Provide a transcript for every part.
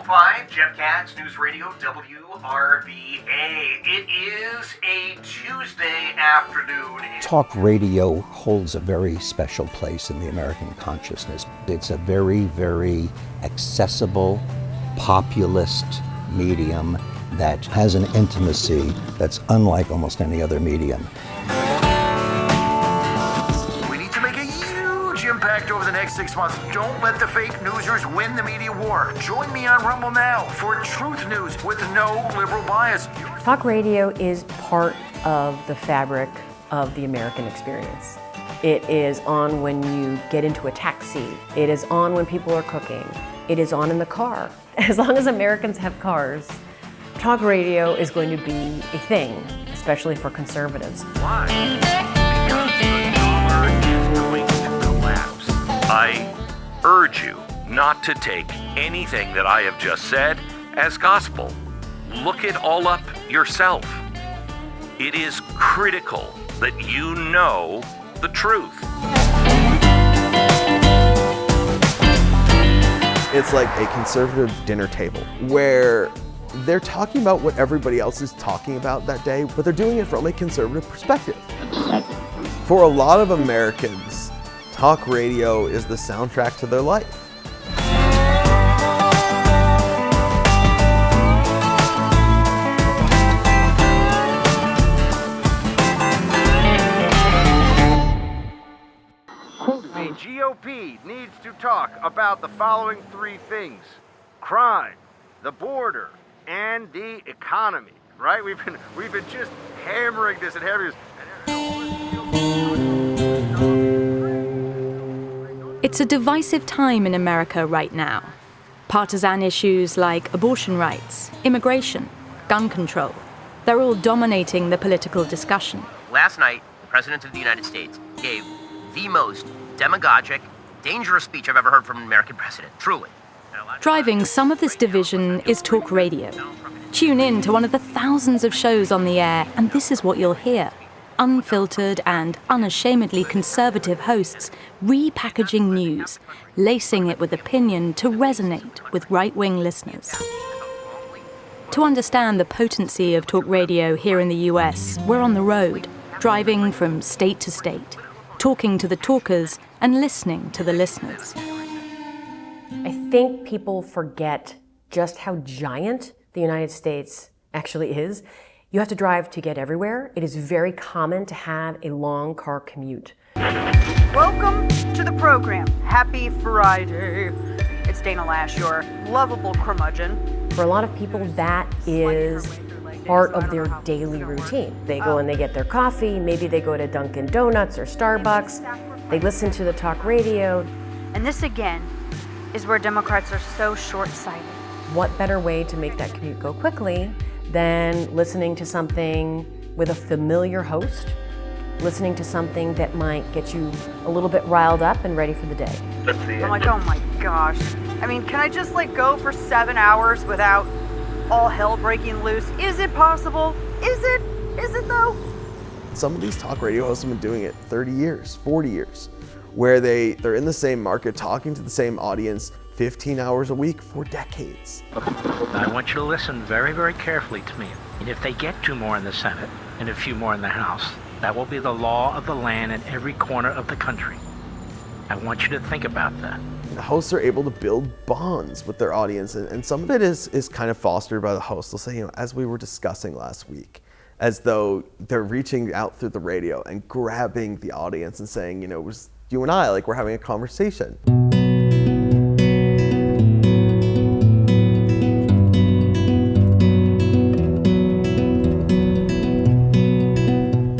105, Jeff Katz, News Radio, WRVA. It is a Tuesday afternoon. Talk radio holds a very special place in the American consciousness. It's a very, very accessible, populist medium that has an intimacy that's unlike almost any other medium. Impact over the next 6 months. Don't let the fake newsers win the media war. Join me on Rumble now for truth news with no liberal bias. Talk radio is part of the fabric of the American experience. It is on when you get into a taxi. It is on when people are cooking. It is on in the car. As long as Americans have cars, talk radio is going to be a thing, especially for conservatives. Why? Because the dollar is going to collapse. I urge you not to take anything that I have just said as gospel. Look it all up yourself. It is critical that you know the truth. It's like a conservative dinner table where they're talking about what everybody else is talking about that day, but they're doing it from a conservative perspective. For a lot of Americans, talk radio is the soundtrack to their life. The GOP needs to talk about the following three things: crime, the border, and the economy. Right? We've been just hammering this and hammering this. It's a divisive time in America right now. Partisan issues like abortion rights, immigration, gun control, they're all dominating the political discussion. Last night, the President of the United States gave the most demagogic, dangerous speech I've ever heard from an American president, truly. Driving some of this division is talk radio. Tune in to one of the thousands of shows on the air, and this is what you'll hear. Unfiltered and unashamedly conservative hosts repackaging news, lacing it with opinion to resonate with right-wing listeners. To understand the potency of talk radio here in the US, we're on the road, driving from state to state, talking to the talkers and listening to the listeners. I think people forget just how giant the United States actually is. You have to drive to get everywhere. It is very common to have a long car commute. Welcome to the program. Happy Friday. It's Dana Lash, your lovable curmudgeon. For a lot of people, that is part of their daily routine. They go and they get their coffee, maybe they go to Dunkin' Donuts or Starbucks, they listen to the talk radio. And this again is where Democrats are so short-sighted. What better way to make that commute go quickly than listening to something with a familiar host, listening to something that might get you a little bit riled up and ready for the day. I'm like, oh my gosh. I mean, can I just go for 7 hours without all hell breaking loose? Is it possible? Is it? Is it though? Some of these talk radio hosts have been doing it 30 years, 40 years, where they're in the same market, talking to the same audience 15 hours a week for decades. I want you to listen very, very carefully to me. And if they get 2 more in the Senate and a few more in the House, that will be the law of the land in every corner of the country. I want you to think about that. The hosts are able to build bonds with their audience, and some of it is kind of fostered by the host. They'll say, as we were discussing last week, as though they're reaching out through the radio and grabbing the audience and saying, it was you and I, we're having a conversation.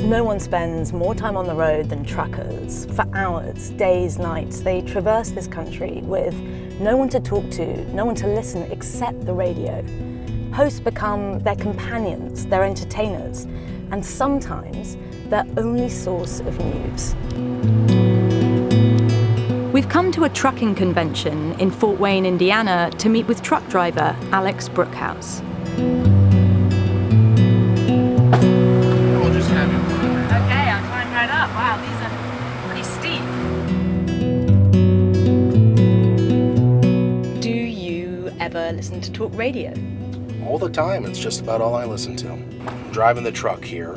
No one spends more time on the road than truckers. For hours, days, nights, they traverse this country with no one to talk to, no one to listen except the radio. Hosts become their companions, their entertainers, and sometimes their only source of news. We've come to a trucking convention in Fort Wayne, Indiana, to meet with truck driver Alex Brookhouse. Okay, I'm climbing right up. Wow, these are pretty steep. Do you ever listen to talk radio? All the time. It's just about all I listen to. I'm driving the truck here,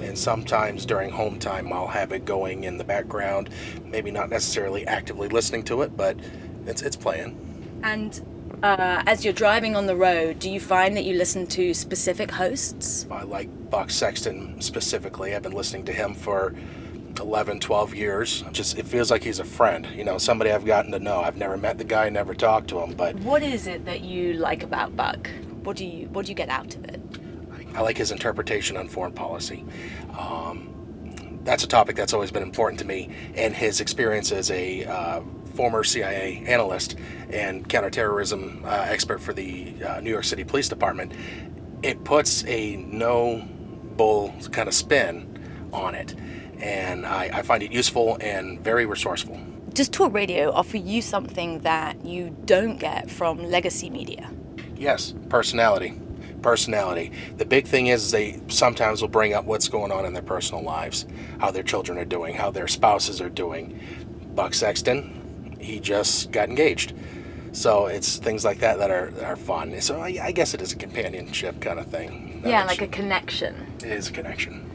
and sometimes during home time I'll have it going in the background, maybe not necessarily actively listening to it, but it's playing. And as you're driving on the road, do you find that you listen to specific hosts? I like Buck Sexton specifically. I've been listening to him for 11, 12 years. It feels like he's a friend, somebody I've gotten to know. I've never met the guy, never talked to him, but... What is it that you like about Buck? What do you get out of it? I like his interpretation on foreign policy. That's a topic that's always been important to me, and his experience as a former CIA analyst and counterterrorism expert for the New York City Police Department. It puts a no-bull kind of spin on it, and I find it useful and very resourceful. Does talk radio offer you something that you don't get from legacy media? Yes, personality. The big thing is they sometimes will bring up what's going on in their personal lives, how their children are doing, how their spouses are doing. Buck Sexton, he just got engaged. So it's things like that are fun. So I guess it is a companionship kind of thing. Yeah, like a connection. It is a connection.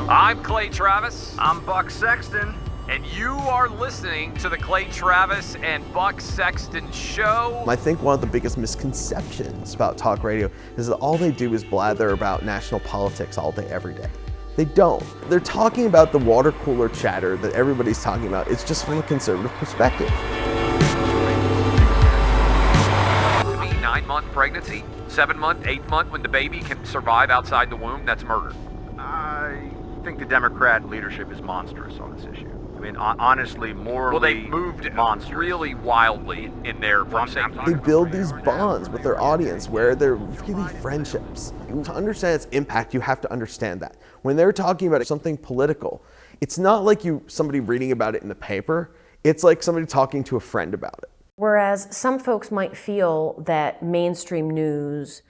I'm Clay Travis. I'm Buck Sexton. And you are listening to the Clay Travis and Buck Sexton Show. I think one of the biggest misconceptions about talk radio is that all they do is blather about national politics all day, every day. They don't. They're talking about the water cooler chatter that everybody's talking about. It's just from a conservative perspective. To me, 9-month pregnancy, 7-month, 8-month, when the baby can survive outside the womb, that's murder. I think the Democrat leadership is monstrous on this issue. I mean, honestly, morally, well, they've moved monstrous. really wildly in their They build these bonds with their audience where they're really friendships. To understand its impact, you have to understand that. When they're talking about something political, it's not like somebody reading about it in the paper. It's like somebody talking to a friend about it. Whereas some folks might feel that mainstream news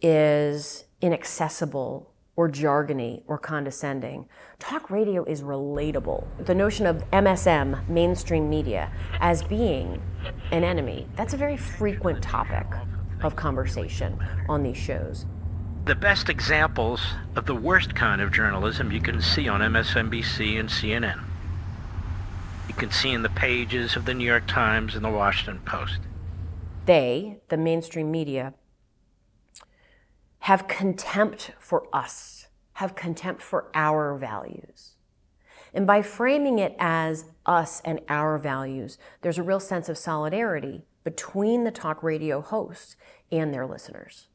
is inaccessible or jargony or condescending, talk radio is relatable. The notion of MSM, mainstream media, as being an enemy, that's a very frequent topic of conversation on these shows. The best examples of the worst kind of journalism you can see on MSNBC and CNN. You can see in the pages of the New York Times and the Washington Post. They, the mainstream media, have contempt for us, have contempt for our values. And by framing it as us and our values, there's a real sense of solidarity between the talk radio hosts and their listeners.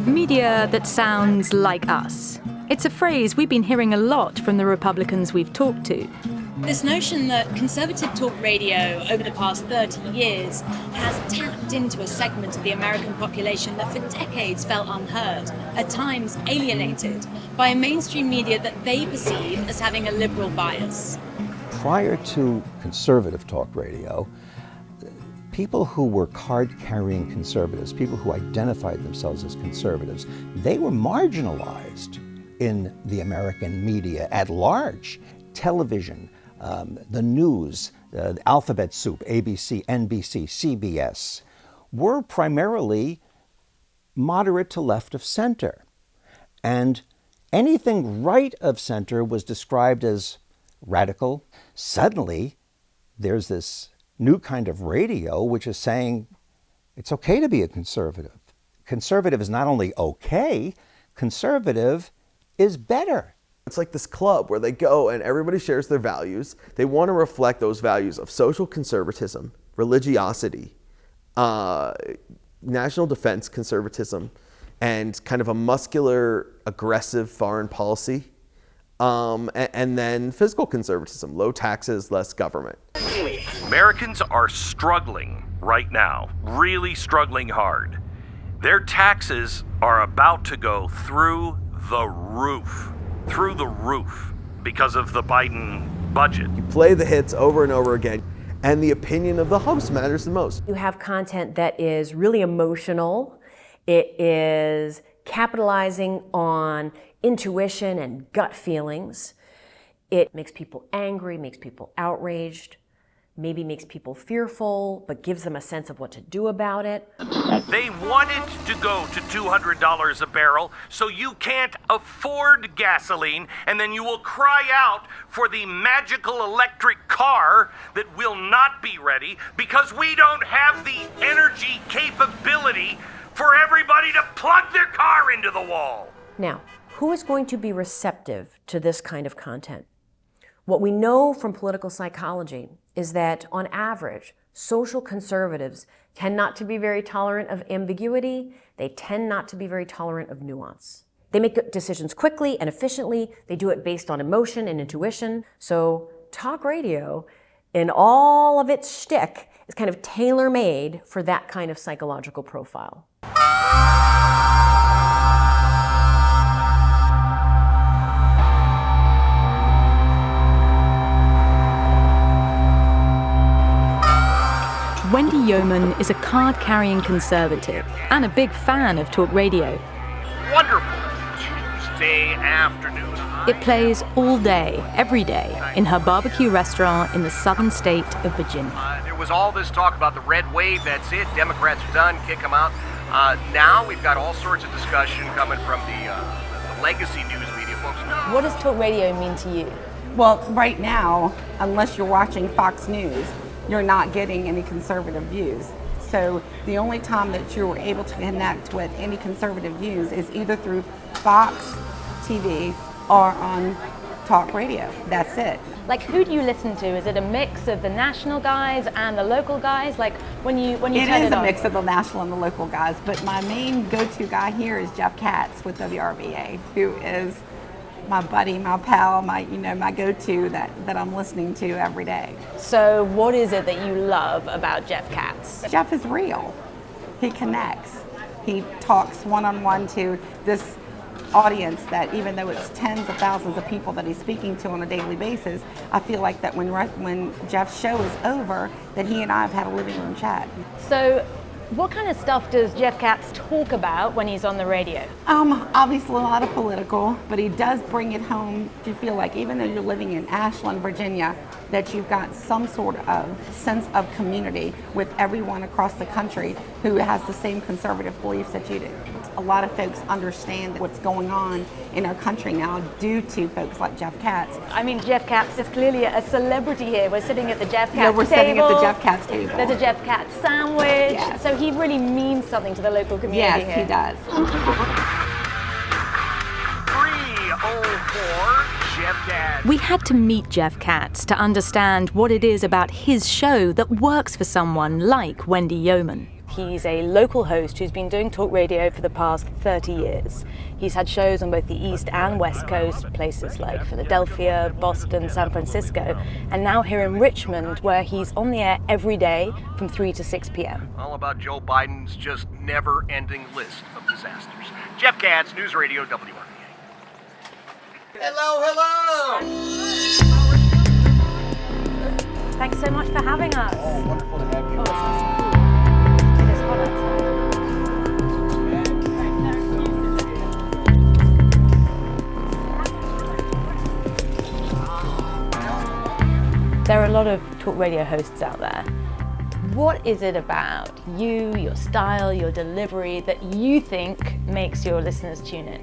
Media that sounds like us. It's a phrase we've been hearing a lot from the Republicans we've talked to. This notion that conservative talk radio over the past 30 years has tapped into a segment of the American population that for decades felt unheard, at times alienated, by a mainstream media that they perceive as having a liberal bias. Prior to conservative talk radio, people who were card-carrying conservatives, people who identified themselves as conservatives, they were marginalized in the American media at large. Television, the news, the alphabet soup, ABC, NBC, CBS, were primarily moderate to left of center. And anything right of center was described as radical. Suddenly, there's this new kind of radio which is saying it's okay to be a conservative. Conservative is not only okay, conservative is better. It's like this club where they go and everybody shares their values. They want to reflect those values of social conservatism, religiosity, national defense conservatism, and kind of a muscular, aggressive foreign policy. And then fiscal conservatism, low taxes, less government. Americans are struggling right now, really struggling hard. Their taxes are about to go through the roof, because of the Biden budget. You play the hits over and over again, and the opinion of the host matters the most. You have content that is really emotional. It is capitalizing on intuition and gut feelings. It makes people angry, makes people outraged, maybe makes people fearful, but gives them a sense of what to do about it. They wanted to go to $200 a barrel, so you can't afford gasoline, and then you will cry out for the magical electric car that will not be ready because we don't have the energy capability for everybody to plug their car into the wall. Now, who is going to be receptive to this kind of content? What we know from political psychology is that, on average, social conservatives tend not to be very tolerant of ambiguity. They tend not to be very tolerant of nuance. They make decisions quickly and efficiently. They do it based on emotion and intuition. So talk radio, in all of its shtick, is kind of tailor-made for that kind of psychological profile. Wendy Yeoman is a card-carrying conservative and a big fan of talk radio. Wonderful Tuesday afternoon. It plays all day, every day, in her barbecue restaurant in the southern state of Virginia. There was all this talk about the red wave, that's it, Democrats are done, kick them out. Now we've got all sorts of discussion coming from the legacy news media folks. What does talk radio mean to you? Well, right now, unless you're watching Fox News, you're not getting any conservative views. So the only time that you're able to connect with any conservative views is either through Fox TV or on talk radio. That's it. Like, who do you listen to? Is it a mix of the national guys and the local guys? Like, when you turn it on? It is a mix of the national and the local guys, but my main go-to guy here is Jeff Katz with WRVA, who is my buddy, my pal, my go-to that I'm listening to every day. So what is it that you love about Jeff Katz? Jeff is real. He connects. He talks one-on-one to this audience that, even though it's tens of thousands of people that he's speaking to on a daily basis, I feel like that when Jeff's show is over, that he and I have had a living room chat. So what kind of stuff does Jeff Katz talk about when he's on the radio? Obviously a lot of political, but he does bring it home. You feel like, even though you're living in Ashland, Virginia, that you've got some sort of sense of community with everyone across the country who has the same conservative beliefs that you do. A lot of folks understand what's going on in our country now due to folks like Jeff Katz. I mean, Jeff Katz is clearly a celebrity here. We're sitting at the Jeff Katz table. We're sitting at the Jeff Katz table. There's a Jeff Katz sandwich. Yes. So he really means something to the local community here. Yes, he does. 304 Jeff Katz. We had to meet Jeff Katz to understand what it is about his show that works for someone like Wendy Yeoman. He's a local host who's been doing talk radio for the past 30 years. He's had shows on both the East and West Coast, places like Philadelphia, Boston, San Francisco, and now here in Richmond, where he's on the air every day from 3 to 6 p.m. All about Joe Biden's just never-ending list of disasters. Jeff Katz, News Radio WRVA. Hello. Thanks so much for having us. Oh, wonderful to have you. It is hot outside. There are a lot of talk radio hosts out there. What is it about you, your style, your delivery that you think makes your listeners tune in?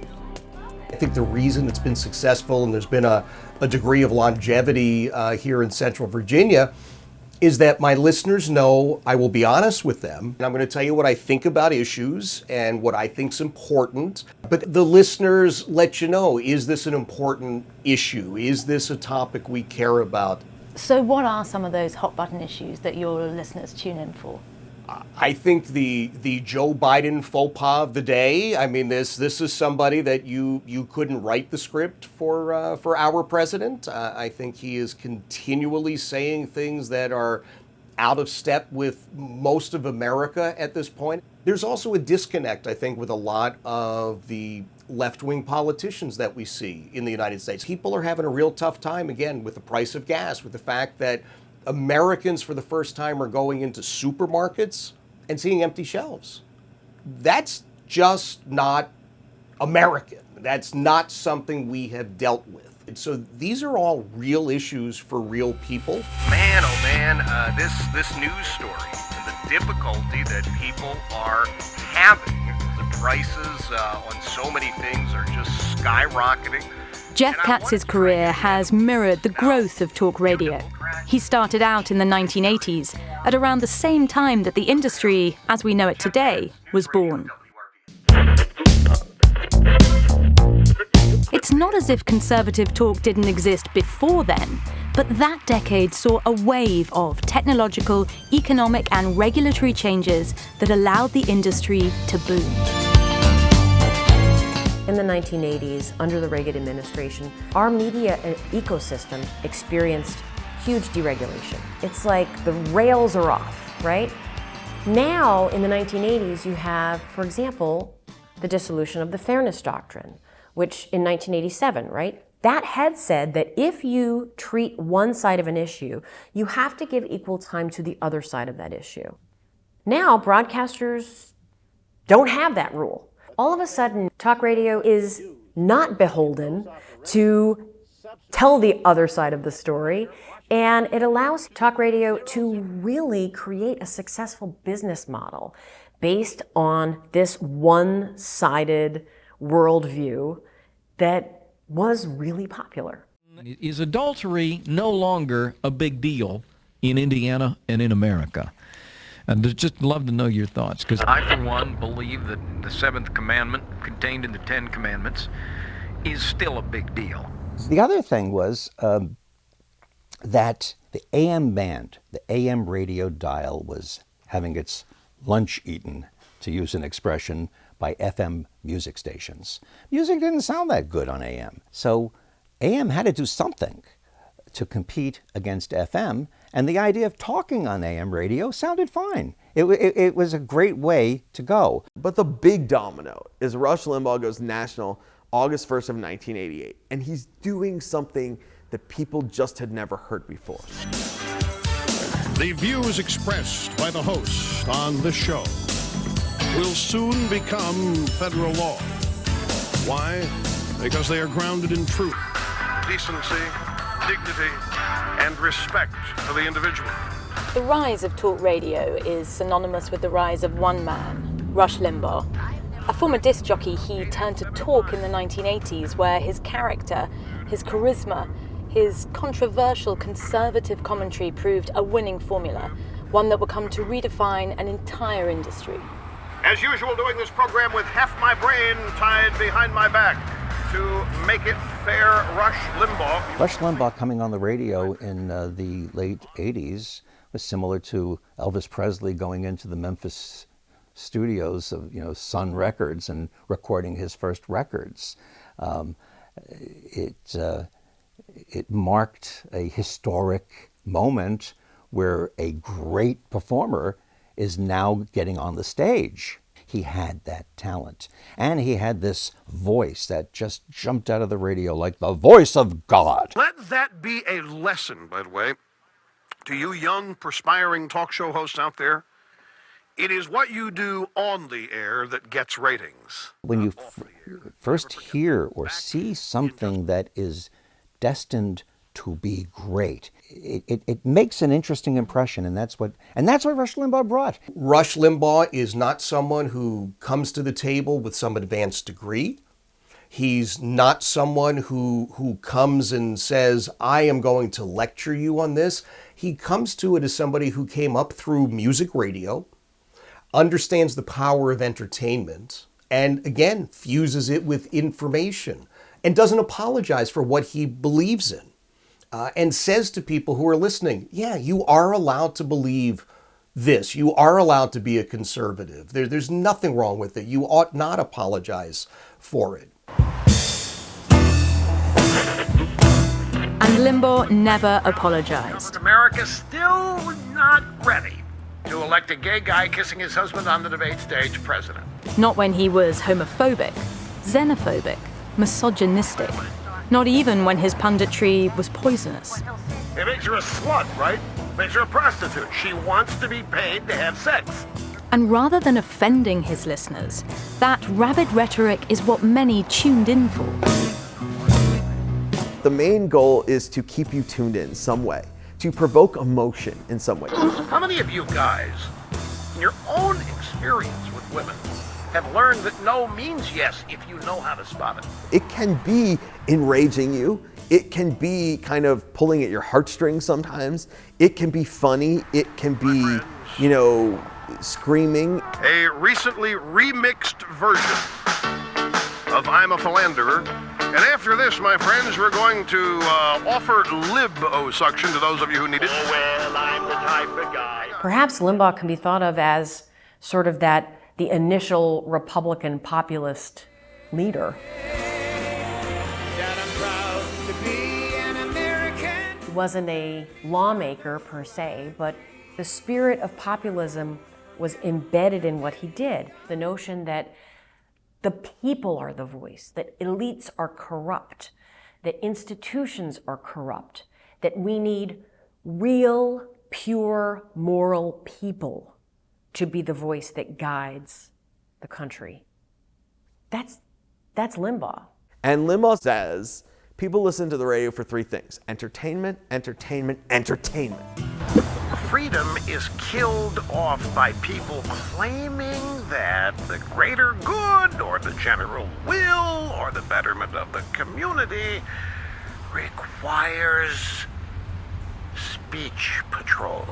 I think the reason it's been successful, and there's been a degree of longevity here in Central Virginia, is that my listeners know I will be honest with them, and I'm going to tell you what I think about issues and what I think's important. But the listeners let you know, is this an important issue? Is this a topic we care about? So what are some of those hot button issues that your listeners tune in for? I think the Joe Biden faux pas of the day. I mean, this is somebody that you couldn't write the script for our president. I think he is continually saying things that are out of step with most of America at this point. There's also a disconnect, I think, with a lot of the left-wing politicians that we see in the United States. People are having a real tough time, again, with the price of gas, with the fact that Americans for the first time are going into supermarkets and seeing empty shelves. That's just not American. That's not something we have dealt with. And so these are all real issues for real people. Man, oh man, this news story and the difficulty that people are having. The prices on so many things are just skyrocketing. Jeff Katz's career has mirrored the growth of talk radio. He started out in the 1980s, at around the same time that the industry, as we know it today, was born. It's not as if conservative talk didn't exist before then, but that decade saw a wave of technological, economic, and regulatory changes that allowed the industry to boom. In the 1980s, under the Reagan administration, our media ecosystem experienced huge deregulation. It's like the rails are off, right? Now, in the 1980s, you have, for example, the dissolution of the Fairness Doctrine, which in 1987, right? That had said that if you treat one side of an issue, you have to give equal time to the other side of that issue. Now, broadcasters don't have that rule. All of a sudden, talk radio is not beholden to tell the other side of the story, and it allows talk radio to really create a successful business model based on this one-sided worldview that was really popular. Is adultery no longer a big deal in Indiana and in America? I'd just love to know your thoughts. Because I, for one, believe that the seventh commandment contained in the 10 Commandments is still a big deal. The other thing was that the AM band, the AM radio dial, was having its lunch eaten, to use an expression, by FM music stations. Music didn't sound that good on AM. So AM had to do something to compete against FM, and the idea of talking on AM radio sounded fine. It was a great way to go. But the big domino is Rush Limbaugh goes national August 1st of 1988, and he's doing something that people just had never heard before. The views expressed by the host on this show will soon become federal law. Why? Because they are grounded in truth, decency, dignity, and respect for the individual. The rise of talk radio is synonymous with the rise of one man, Rush Limbaugh. A former disc jockey, he turned to talk in the 1980s, where his character, his charisma, his controversial conservative commentary proved a winning formula, one that would come to redefine an entire industry. As usual, doing this program with half my brain tied behind my back to make it fair, Rush Limbaugh. Rush Limbaugh coming on the radio in the late 80s was similar to Elvis Presley going into the Memphis studios of Sun Records and recording his first records. It marked a historic moment where a great performer is now getting on the stage. He had that talent, and he had this voice that just jumped out of the radio like the voice of God. Let that be a lesson, by the way, to you young, perspiring talk show hosts out there. It is what you do on the air that gets ratings. When you first hear or see something that is destined to be great, it makes an interesting impression, and that's what Rush Limbaugh brought. Rush Limbaugh is not someone who comes to the table with some advanced degree. He's not someone who comes and says, I am going to lecture you on this. He comes to it as somebody who came up through music radio, understands the power of entertainment, and again, fuses it with information, and doesn't apologize for what he believes in. And says to people who are listening, yeah, you are allowed to believe this. You are allowed to be a conservative. There's nothing wrong with it. You ought not apologize for it. And Limbaugh never apologized. America's still not ready to elect a gay guy kissing his husband on the debate stage president. Not when he was homophobic, xenophobic, misogynistic. Not even when his punditry was poisonous. It makes her a slut, right? Makes her a prostitute. She wants to be paid to have sex. And rather than offending his listeners, that rabid rhetoric is what many tuned in for. The main goal is to keep you tuned in some way, to provoke emotion in some way. How many of you guys, in your own experience with women, have learned that no means yes if you know how to spot it? It can be enraging you. It can be kind of pulling at your heartstrings sometimes. It can be funny. It can be, screaming. A recently remixed version of I'm a Philanderer. And after this, my friends, we're going to offer liposuction to those of you who need it. Oh, well, I'm the type of guy. Perhaps Limbaugh can be thought of as sort of the initial Republican populist leader. He wasn't a lawmaker per se, but the spirit of populism was embedded in what he did. The notion that the people are the voice, that elites are corrupt, that institutions are corrupt, that we need real, pure, moral people to be the voice that guides the country. That's Limbaugh. And Limbaugh says people listen to the radio for three things: entertainment, entertainment, entertainment. Freedom is killed off by people claiming that the greater good or the general will or the betterment of the community requires speech patrol.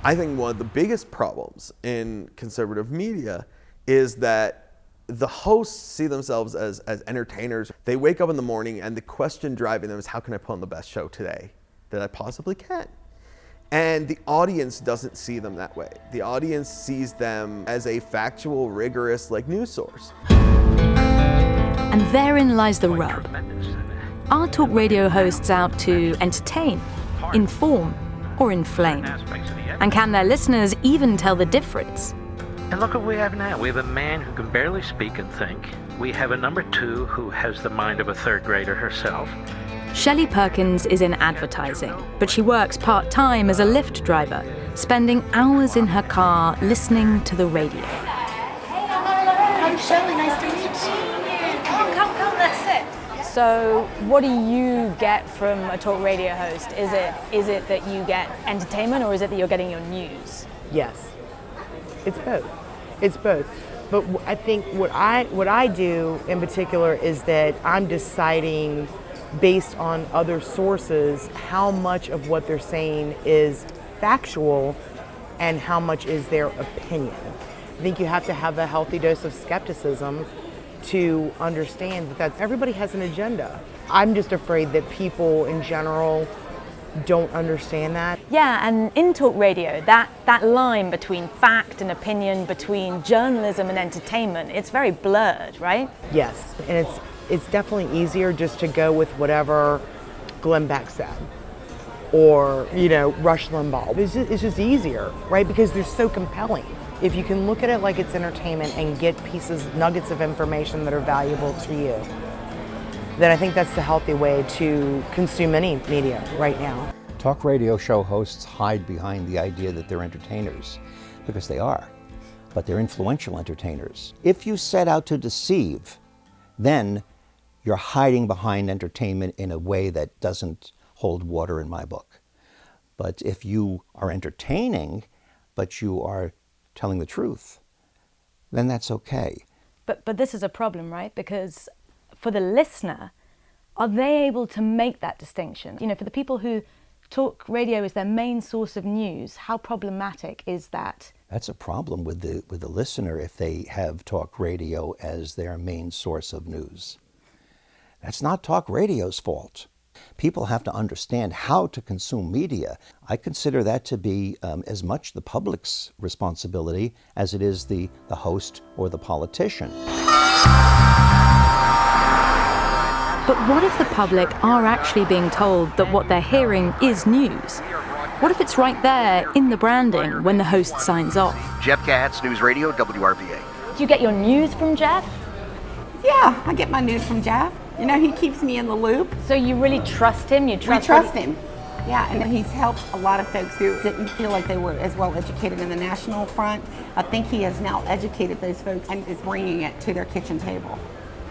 I think one of the biggest problems in conservative media is that the hosts see themselves as entertainers. They wake up in the morning and the question driving them is, how can I put on the best show today that I possibly can? And the audience doesn't see them that way. The audience sees them as a factual, rigorous, news source. And therein lies the rub. Are talk radio hosts out to entertain, inform, or inflame? And can their listeners even tell the difference? And look what we have now. We have a man who can barely speak and think. We have a number two who has the mind of a third grader herself. Shelley Perkins is in advertising, but she works part-time as a Lyft driver, spending hours in her car listening to the radio. I'm Shelley, nice to meet you. Come, let's sit. So what do you get from a talk radio host? Is it that you get entertainment, or is it that you're getting your news? Yes, it's both. It's both. But I think what I do in particular is that I'm deciding, based on other sources, how much of what they're saying is factual and how much is their opinion. I think you have to have a healthy dose of skepticism to understand that everybody has an agenda. I'm just afraid that people in general don't understand that. Yeah, and in talk radio, that line between fact and opinion, between journalism and entertainment, it's very blurred, right? Yes, and it's definitely easier just to go with whatever Glenn Beck said, or Rush Limbaugh. It's just easier, right? Because they're so compelling. If you can look at it like it's entertainment and get nuggets of information that are valuable to you, then I think that's the healthy way to consume any media right now. Talk radio show hosts hide behind the idea that they're entertainers, because they are, but they're influential entertainers. If you set out to deceive, then you're hiding behind entertainment in a way that doesn't hold water in my book. But if you are entertaining, but you are telling the truth, then that's okay. But this is a problem, right? Because for the listener, are they able to make that distinction? For the people who talk radio is their main source of news, how problematic is that? That's a problem with the listener if they have talk radio as their main source of news. That's not talk radio's fault. People have to understand how to consume media. I consider that to be as much the public's responsibility as it is the host or the politician. But what if the public are actually being told that what they're hearing is news? What if it's right there in the branding when the host signs off? Jeff Katz, News Radio, WRVA. Do you get your news from Jeff? Yeah, I get my news from Jeff. You know, he keeps me in the loop. So you really trust him? We trust him. Yeah, and he's helped a lot of folks who didn't feel like they were as well educated in the national front. I think he has now educated those folks and is bringing it to their kitchen table.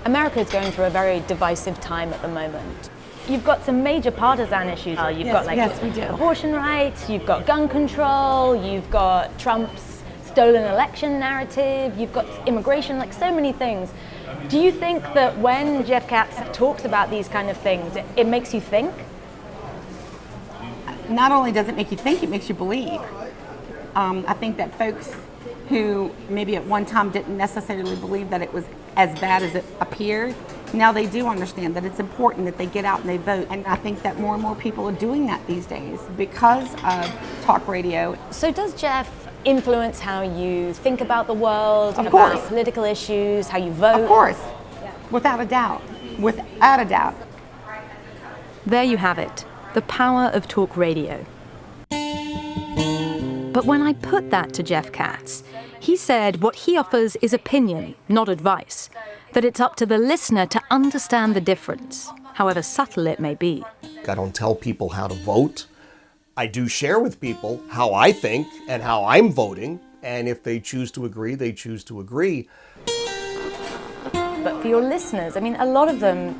America is going through a very divisive time at the moment. You've got some major partisan issues. You've got we do. Abortion rights, you've got gun control, you've got Trump's stolen election narrative, you've got immigration, like so many things. Do you think that when Jeff Katz talks about these kind of things, it makes you think? Not only does it make you think, it makes you believe. I think that folks who maybe at one time didn't necessarily believe that it was as bad as it appeared, now they do understand that it's important that they get out and they vote. And I think that more and more people are doing that these days because of talk radio. So does Jeff influence how you think about the world, Of about course. political issues, how you vote? Of course, without a doubt, without a doubt. There you have it, the power of talk radio. But when I put that to Jeff Katz, he said what he offers is opinion, not advice, that it's up to the listener to understand the difference, however subtle it may be. I don't tell people how to vote. I do share with people how I think and how I'm voting, and if they choose to agree, they choose to agree. But for your listeners, I mean, a lot of them,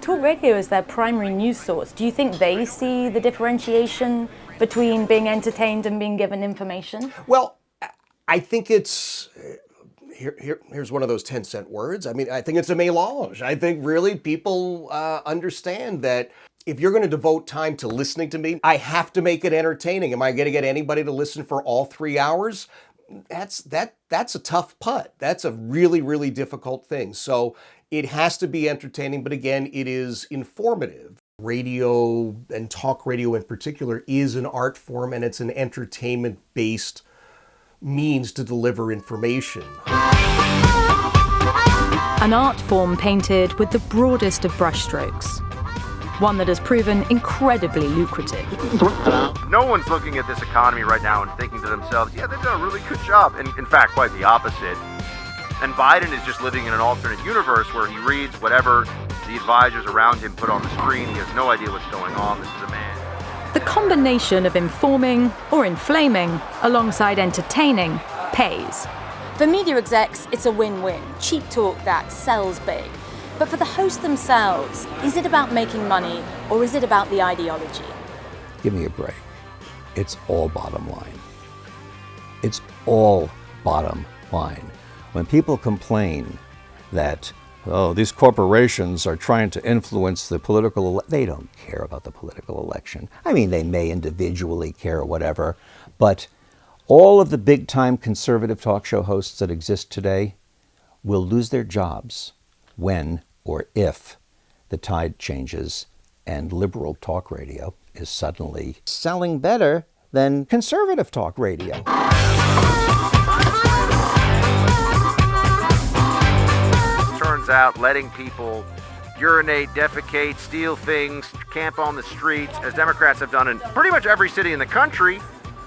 talk radio is their primary news source. Do you think they see the differentiation between being entertained and being given information? Well, I think it's, here's one of those 10-cent words. I mean, I think it's a mélange. I think really people understand that if you're going to devote time to listening to me, I have to make it entertaining. Am I going to get anybody to listen for all 3 hours? That's a tough putt. That's a really, really difficult thing. So it has to be entertaining, but again, it is informative. Radio and talk radio in particular is an art form, and it's an entertainment-based means to deliver information. An art form painted with the broadest of brushstrokes. One that has proven incredibly lucrative. No one's looking at this economy right now and thinking to themselves, yeah, they've done a really good job. And in fact, quite the opposite. And Biden is just living in an alternate universe where he reads whatever the advisors around him put on the screen. He has no idea what's going on. This is a man. The combination of informing or inflaming alongside entertaining pays. For media execs, it's a win-win. Cheap talk that sells big. But for the hosts themselves, is it about making money or is it about the ideology? Give me a break. It's all bottom line. It's all bottom line. When people complain that, oh, these corporations are trying to influence the political, they don't care about the political election. I mean, they may individually care or whatever, but all of the big-time conservative talk show hosts that exist today will lose their jobs when or if the tide changes and liberal talk radio is suddenly selling better than conservative talk radio. Turns out letting people urinate, defecate, steal things, camp on the streets, as Democrats have done in pretty much every city in the country,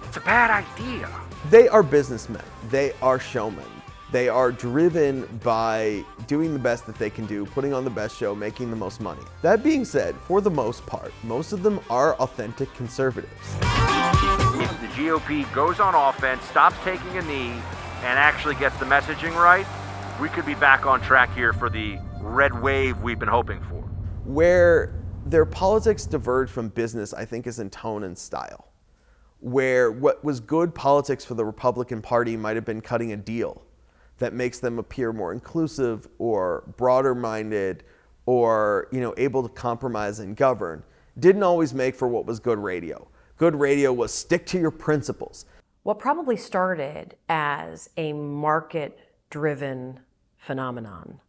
it's a bad idea. They are businessmen. They are showmen. They are driven by doing the best that they can do, putting on the best show, making the most money. That being said, for the most part, most of them are authentic conservatives. If the GOP goes on offense, stops taking a knee, and actually gets the messaging right, we could be back on track here for the red wave we've been hoping for. Where their politics diverge from business, I think, is in tone and style. Where what was good politics for the Republican Party might have been cutting a deal that makes them appear more inclusive or broader-minded or, able to compromise and govern, didn't always make for what was good radio. Good radio was stick to your principles. What probably started as a market-driven phenomenon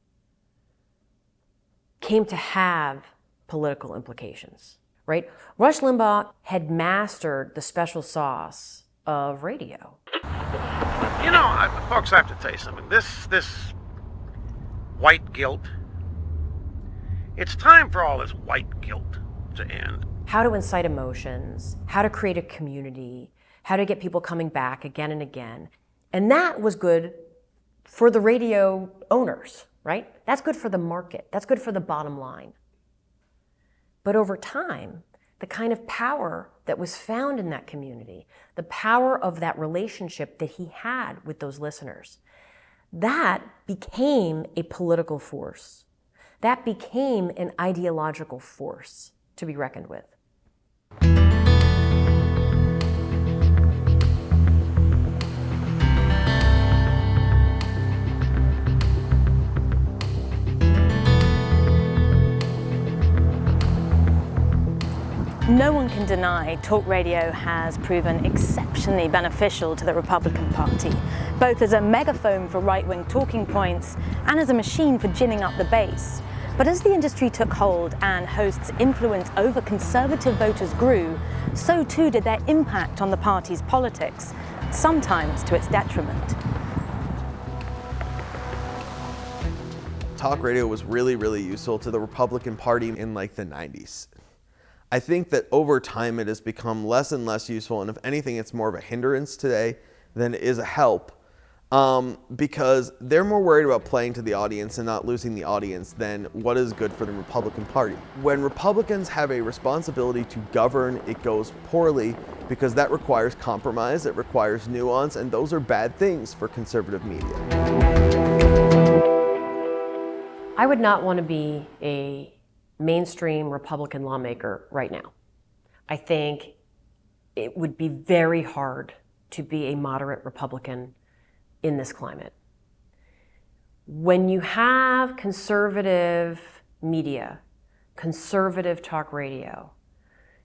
came to have political implications, right? Rush Limbaugh had mastered the special sauce of radio. Folks, I have to tell you something. This white guilt It's time for all this white guilt to end. How to incite emotions, how to create a community, how to get people coming back again and again. And that was good for the radio owners, right? That's good for the market. That's good for the bottom line. But over time, the kind of power that was found in that community, the power of that relationship that he had with those listeners, that became a political force. That became an ideological force to be reckoned with. No one can deny talk radio has proven exceptionally beneficial to the Republican Party, both as a megaphone for right-wing talking points and as a machine for ginning up the base. But as the industry took hold and hosts' influence over conservative voters grew, so too did their impact on the party's politics, sometimes to its detriment. Talk radio was really, really useful to the Republican Party in like the 90s. I think that over time it has become less and less useful, and if anything, it's more of a hindrance today than it is a help, because they're more worried about playing to the audience and not losing the audience than what is good for the Republican Party. When Republicans have a responsibility to govern, it goes poorly because that requires compromise, it requires nuance, and those are bad things for conservative media. I would not want to be a mainstream Republican lawmaker right now. I think it would be very hard to be a moderate Republican in this climate. When you have conservative media, conservative talk radio,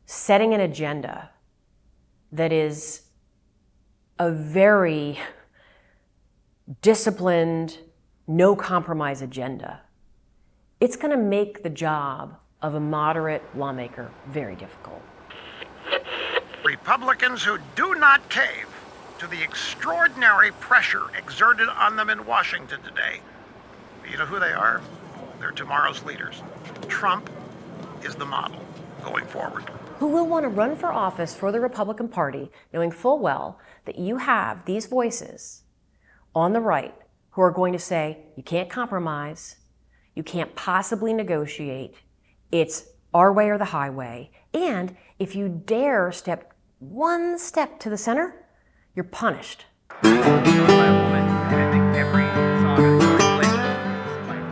setting an agenda that is a very disciplined, no compromise agenda, it's going to make the job of a moderate lawmaker very difficult. Republicans who do not cave to the extraordinary pressure exerted on them in Washington today. You know who they are? They're tomorrow's leaders. Trump is the model going forward. Who will want to run for office for the Republican Party, knowing full well that you have these voices on the right who are going to say, you can't compromise, you can't possibly negotiate, it's our way or the highway, and if you dare step one step to the center, you're punished.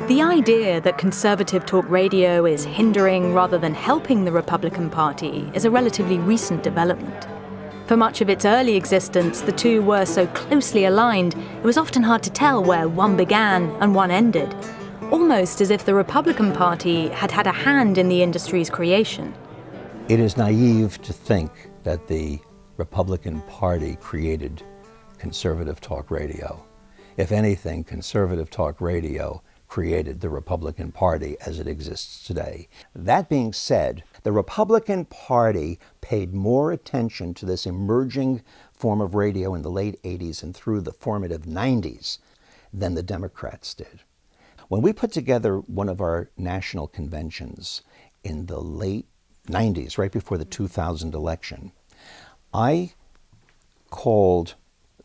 The idea that conservative talk radio is hindering rather than helping the Republican Party is a relatively recent development. For much of its early existence, the two were so closely aligned, it was often hard to tell where one began and one ended. Almost as if the Republican Party had had a hand in the industry's creation. It is naive to think that the Republican Party created conservative talk radio. If anything, conservative talk radio created the Republican Party as it exists today. That being said, the Republican Party paid more attention to this emerging form of radio in the late 80s and through the formative 90s than the Democrats did. When we put together one of our national conventions in the late 90s, right before the 2000 election, I called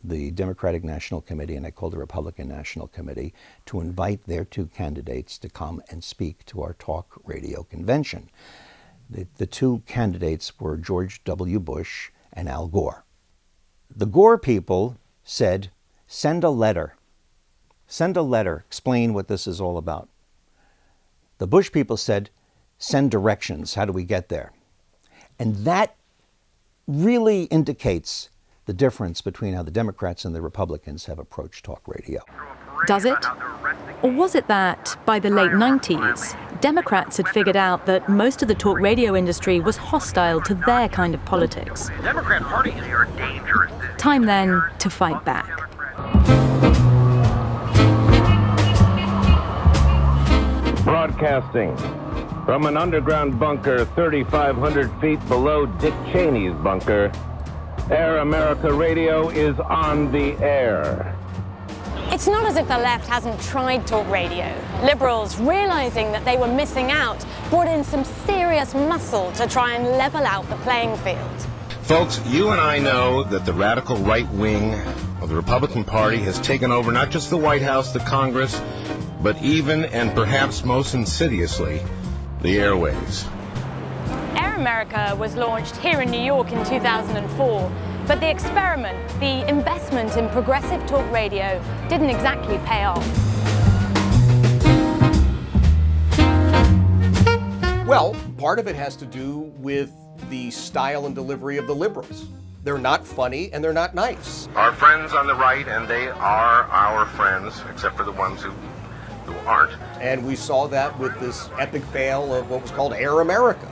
the Democratic National Committee and I called the Republican National Committee to invite their two candidates to come and speak to our talk radio convention. The two candidates were George W. Bush and Al Gore. The Gore people said, send a letter. Send a letter, explain what this is all about. The Bush people said, send directions, how do we get there? And that really indicates the difference between how the Democrats and the Republicans have approached talk radio. Does it? Or was it that, by the late 90s, Democrats had figured out that most of the talk radio industry was hostile to their kind of politics? The Democrat Party is dangerous. Time then to fight back. Broadcasting from an underground bunker 3,500 feet below Dick Cheney's bunker, Air America Radio is on the air. It's not as if the left hasn't tried talk radio. Liberals, realizing that they were missing out, brought in some serious muscle to try and level out the playing field. Folks, you and I know that the radical right wing of the Republican Party has taken over not just the White House, the Congress, but even and perhaps most insidiously, the airwaves. Air America was launched here in New York in 2004, but the experiment, the investment in progressive talk radio, didn't exactly pay off. Well, part of it has to do with the style and delivery of the liberals. They're not funny and they're not nice. Our friends on the right, and they are our friends, except for the ones who aren't. And we saw that with this epic fail of what was called Air America.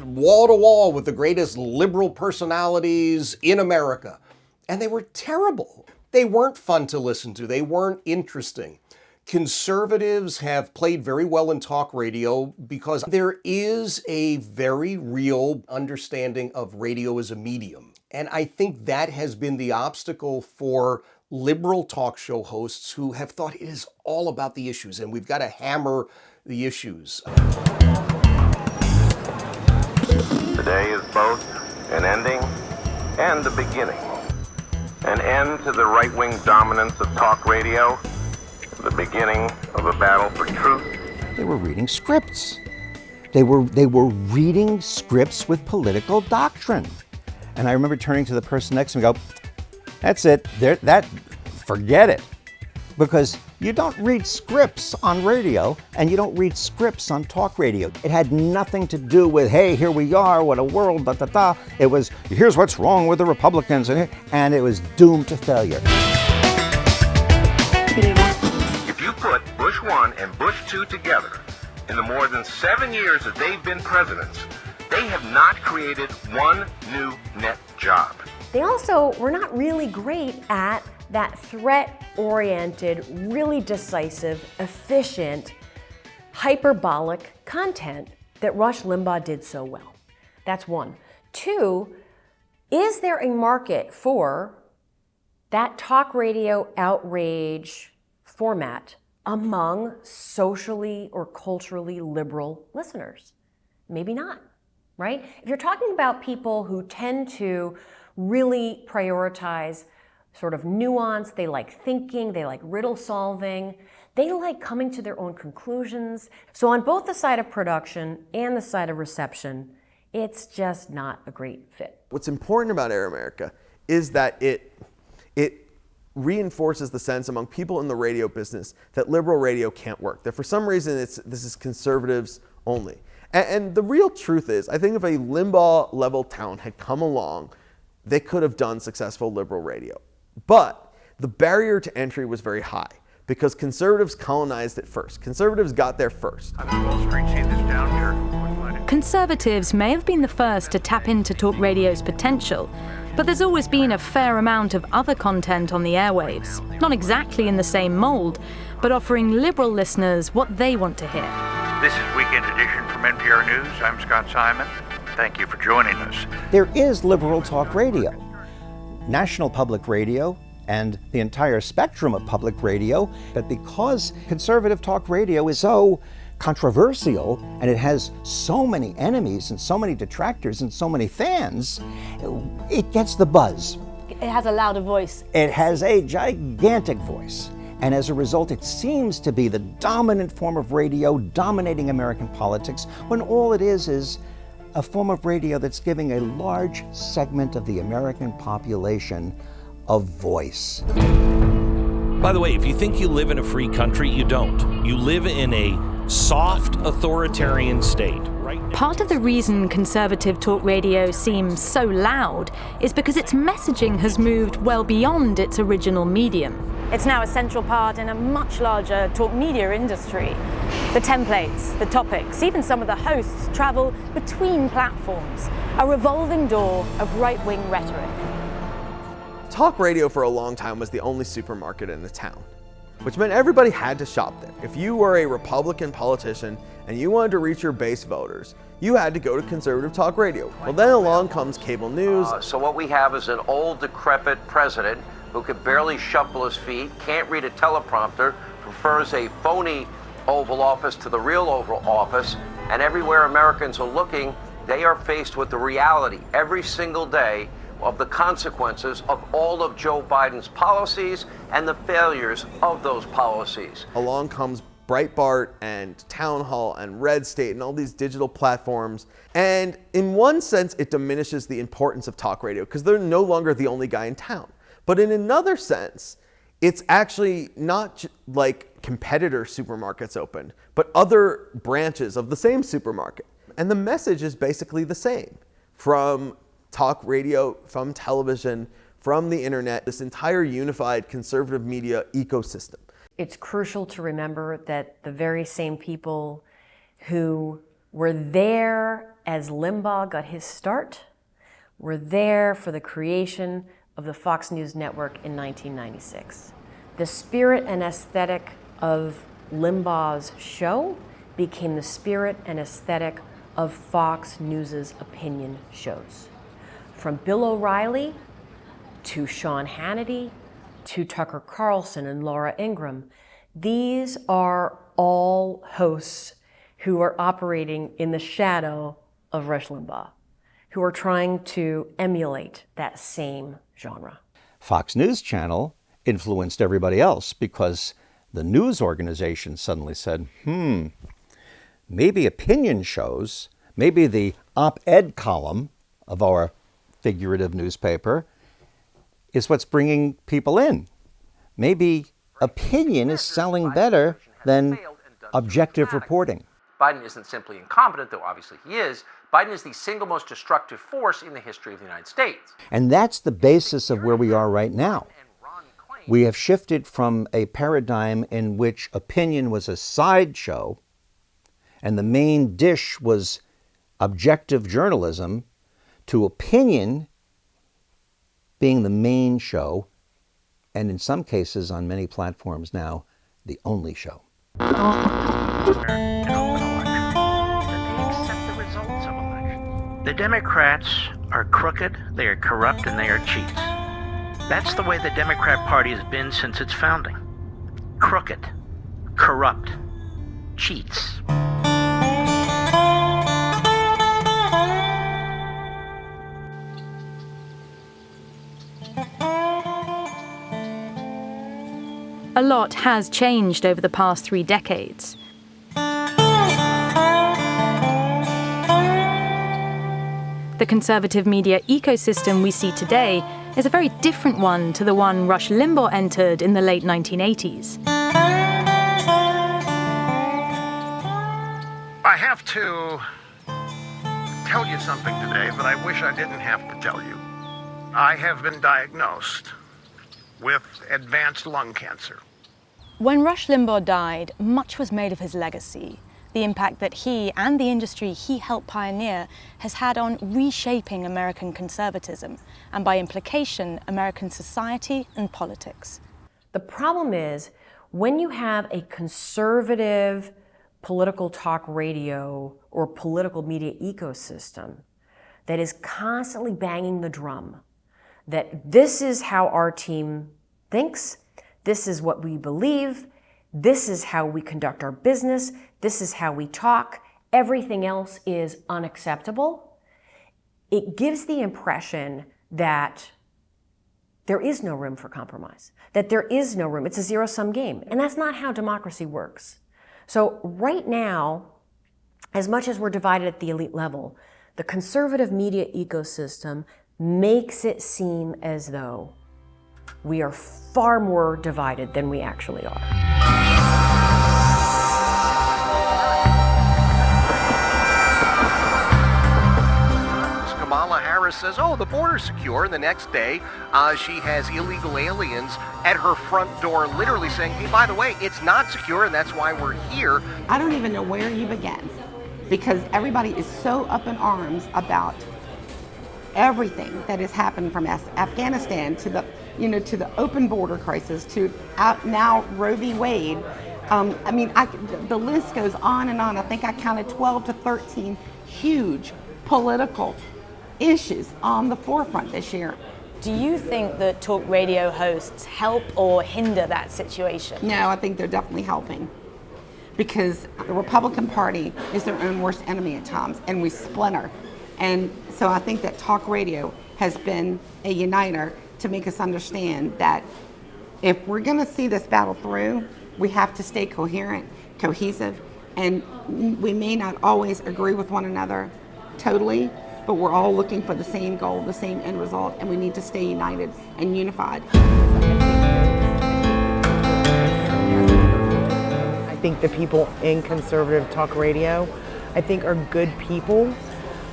Wall to wall with the greatest liberal personalities in America. And they were terrible. They weren't fun to listen to. They weren't interesting. Conservatives have played very well in talk radio because there is a very real understanding of radio as a medium. And I think that has been the obstacle for liberal talk show hosts who have thought it is all about the issues and we've got to hammer the issues. Today is both an ending and a beginning. An end to the right-wing dominance of talk radio, the beginning of a battle for truth. They were reading scripts. They were reading scripts with political doctrine. And I remember turning to the person next to me and go, that's it, forget it. Because you don't read scripts on radio and you don't read scripts on talk radio. It had nothing to do with, hey, here we are, what a world, da da da. It was, here's what's wrong with the Republicans, and it was doomed to failure. If you put Bush 1 and Bush 2 together, in the more than 7 years that they've been presidents, they have not created one new net job. They also were not really great at that threat-oriented, really decisive, efficient, hyperbolic content that Rush Limbaugh did so well. That's one. Two, is there a market for that talk radio outrage format among socially or culturally liberal listeners? Maybe not, right? If you're talking about people who tend to really prioritize sort of nuance, they like thinking, they like riddle solving, they like coming to their own conclusions. So on both the side of production and the side of reception, it's just not a great fit. What's important about Air America is that it reinforces the sense among people in the radio business that liberal radio can't work, that for some reason this is conservatives only. And the real truth is, I think if a Limbaugh-level town had come along, they could have done successful liberal radio. But the barrier to entry was very high because conservatives colonized it first. Conservatives got there first. Wall Street, see this down here. Conservatives may have been the first to tap into talk radio's potential, but there's always been a fair amount of other content on the airwaves, not exactly in the same mold, but offering liberal listeners what they want to hear. This is Weekend Edition from NPR News. I'm Scott Simon. Thank you for joining us. There is liberal talk radio. National Public Radio and the entire spectrum of public radio, but because conservative talk radio is so controversial and it has so many enemies and so many detractors and so many fans, it gets the buzz. It has a louder voice. It has a gigantic voice. And as a result, it seems to be the dominant form of radio dominating American politics, when all it is a form of radio that's giving a large segment of the American population a voice. By the way, if you think you live in a free country, you don't. You live in a soft authoritarian state. Part of the reason conservative talk radio seems so loud is because its messaging has moved well beyond its original medium. It's now a central part in a much larger talk media industry. The templates, the topics, even some of the hosts travel between platforms, a revolving door of right-wing rhetoric. Talk radio for a long time was the only supermarket in the town, which meant everybody had to shop there. If you were a Republican politician and you wanted to reach your base voters, you had to go to conservative talk radio. Well, then along comes cable news. So what we have is an old, decrepit president who can barely shuffle his feet, can't read a teleprompter, prefers a phony Oval Office to the real Oval Office, and everywhere Americans are looking, they are faced with the reality every single day of the consequences of all of Joe Biden's policies and the failures of those policies. Along comes Breitbart and Town Hall and Red State and all these digital platforms. And in one sense, it diminishes the importance of talk radio because they're no longer the only guy in town. But in another sense, it's actually not like competitor supermarkets open, but other branches of the same supermarket. And the message is basically the same from talk radio, from television, from the internet, this entire unified conservative media ecosystem. It's crucial to remember that the very same people who were there as Limbaugh got his start were there for the creation of the Fox News network in 1996. The spirit and aesthetic of Limbaugh's show became the spirit and aesthetic of Fox News's opinion shows. From Bill O'Reilly to Sean Hannity to Tucker Carlson and Laura Ingraham, these are all hosts who are operating in the shadow of Rush Limbaugh, who are trying to emulate that same genre. Fox News Channel influenced everybody else because the news organization suddenly said, maybe opinion shows, maybe the op-ed column of our figurative newspaper is what's bringing people in. Maybe opinion is selling better than objective reporting. Biden isn't simply incompetent, though obviously he is. Biden is the single most destructive force in the history of the United States. And that's the basis of where we are right now. We have shifted from a paradigm in which opinion was a sideshow and the main dish was objective journalism to opinion being the main show, and in some cases on many platforms now, the only show. The Democrats are crooked, they are corrupt, and they are cheats. That's the way the Democrat Party has been since its founding. Crooked, corrupt, cheats. A lot has changed over the past 3 decades. The conservative media ecosystem we see today is a very different one to the one Rush Limbaugh entered in the late 1980s. I have to tell you something today that I wish I didn't have to tell you. I have been diagnosed with advanced lung cancer. When Rush Limbaugh died, much was made of his legacy, the impact that he and the industry he helped pioneer has had on reshaping American conservatism, and by implication, American society and politics. The problem is, when you have a conservative political talk radio or political media ecosystem that is constantly banging the drum, that this is how our team thinks, this is what we believe, this is how we conduct our business, this is how we talk, everything else is unacceptable, it gives the impression that there is no room for compromise, that there is no room, it's a zero-sum game, and that's not how democracy works. So right now, as much as we're divided at the elite level, the conservative media ecosystem makes it seem as though we are far more divided than we actually are. Kamala Harris says, oh, the border's secure, and the next day she has illegal aliens at her front door literally saying, hey, by the way, it's not secure, and that's why we're here. I don't even know where you begin, because everybody is so up in arms about everything that has happened from Afghanistan to the, to the open border crisis to now Roe v. Wade. The list goes on and on. I think I counted 12 to 13 huge political issues on the forefront this year. Do you think that talk radio hosts help or hinder that situation? No, I think they're definitely helping. Because the Republican Party is their own worst enemy at times, and we splinter. And so I think that talk radio has been a uniter to make us understand that if we're going to see this battle through, we have to stay coherent, cohesive, and we may not always agree with one another totally, but we're all looking for the same goal, the same end result, and we need to stay united and unified. I think the people in conservative talk radio, I think, are good people,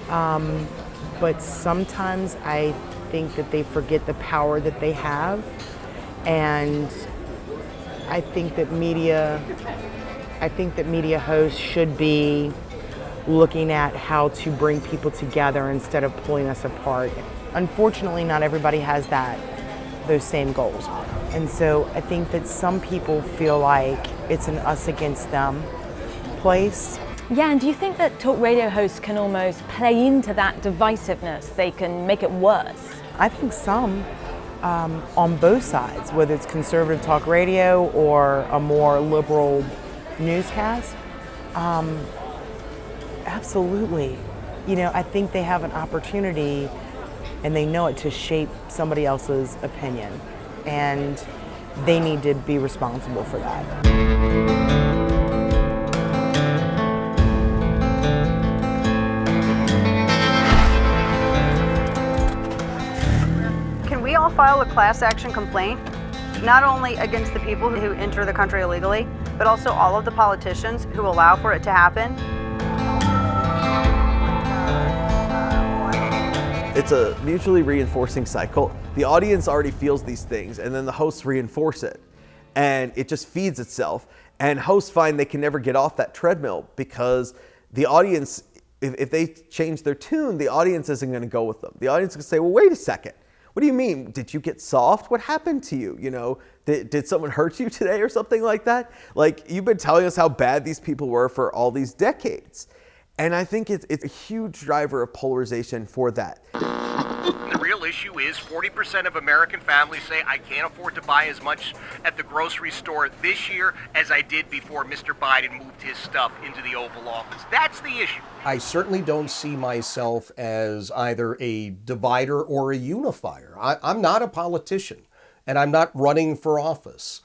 but sometimes I think that they forget the power that they have, and I think that media hosts should be looking at how to bring people together instead of pulling us apart. Unfortunately, not everybody has those same goals. And so I think that some people feel like it's an us against them place. Yeah, and do you think that talk radio hosts can almost play into that divisiveness? They can make it worse? I think some, on both sides, whether it's conservative talk radio or a more liberal newscast. Absolutely. You know, I think they have an opportunity, and they know it, to shape somebody else's opinion, and they need to be responsible for that. Can we all file a class action complaint, not only against the people who enter the country illegally, but also all of the politicians who allow for it to happen? It's a mutually reinforcing cycle. The audience already feels these things, and then the hosts reinforce it. And it just feeds itself. And hosts find they can never get off that treadmill because the audience, if they change their tune, the audience isn't going to go with them. The audience is going to say, well, wait a second. What do you mean? Did you get soft? What happened to you? You know, did someone hurt you today or something like that? Like, you've been telling us how bad these people were for all these decades. And I think it's a huge driver of polarization for that. The real issue is 40% of American families say, I can't afford to buy as much at the grocery store this year as I did before Mr. Biden moved his stuff into the Oval Office. That's the issue. I certainly don't see myself as either a divider or a unifier. I'm not a politician, and I'm not running for office.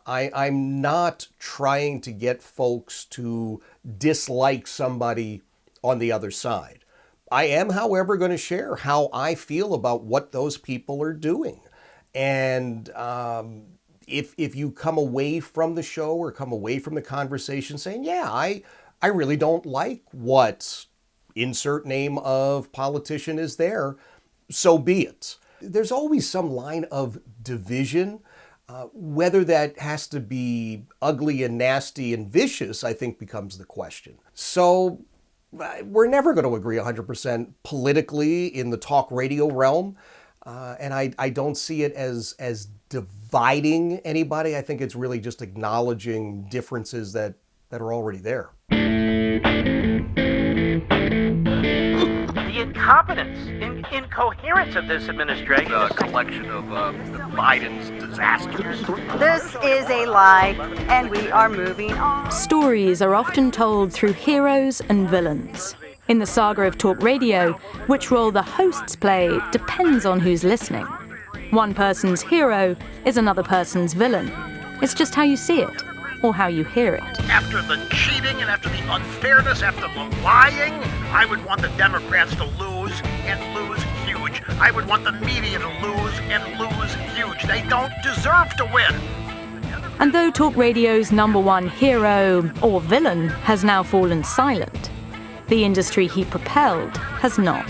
I'm not trying to get folks to dislike somebody on the other side. I am, however, going to share how I feel about what those people are doing. And if you come away from the show or come away from the conversation saying, yeah, I really don't like what insert name of politician is there, so be it. There's always some line of division. Whether that has to be ugly and nasty and vicious, I think, becomes the question. So we're never going to agree 100% politically in the talk radio realm. And I don't see it as dividing anybody. I think it's really just acknowledging differences that are already there. The incompetence, incoherence of this administration. A collection of Biden's disasters. This is a lie, and we are moving on. Stories are often told through heroes and villains. In the saga of talk radio, which role the hosts play depends on who's listening. One person's hero is another person's villain. It's just how you see it, or how you hear it. After the cheating and after the unfairness, after the lying, I would want the Democrats to lose and lose huge. I would want the media to lose and lose huge. They don't deserve to win. And though talk radio's number one hero or villain has now fallen silent, the industry he propelled has not.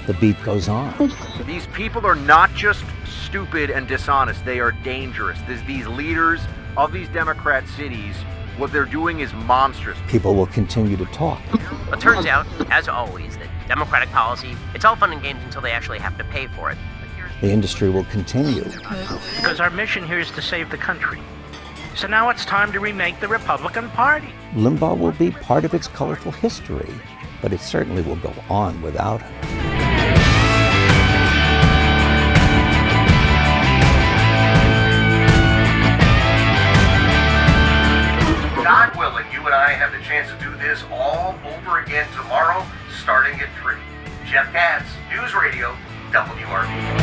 The beat goes on. These people are not just stupid and dishonest, they are dangerous. These leaders of these Democrat cities, what they're doing is monstrous. People will continue to talk. It turns out, as always, that Democratic policy, it's all fun and games until they actually have to pay for it. The industry will continue. Because our mission here is to save the country. So now it's time to remake the Republican Party. Limbaugh will be part of its colorful history, but it certainly will go on without him. WRB.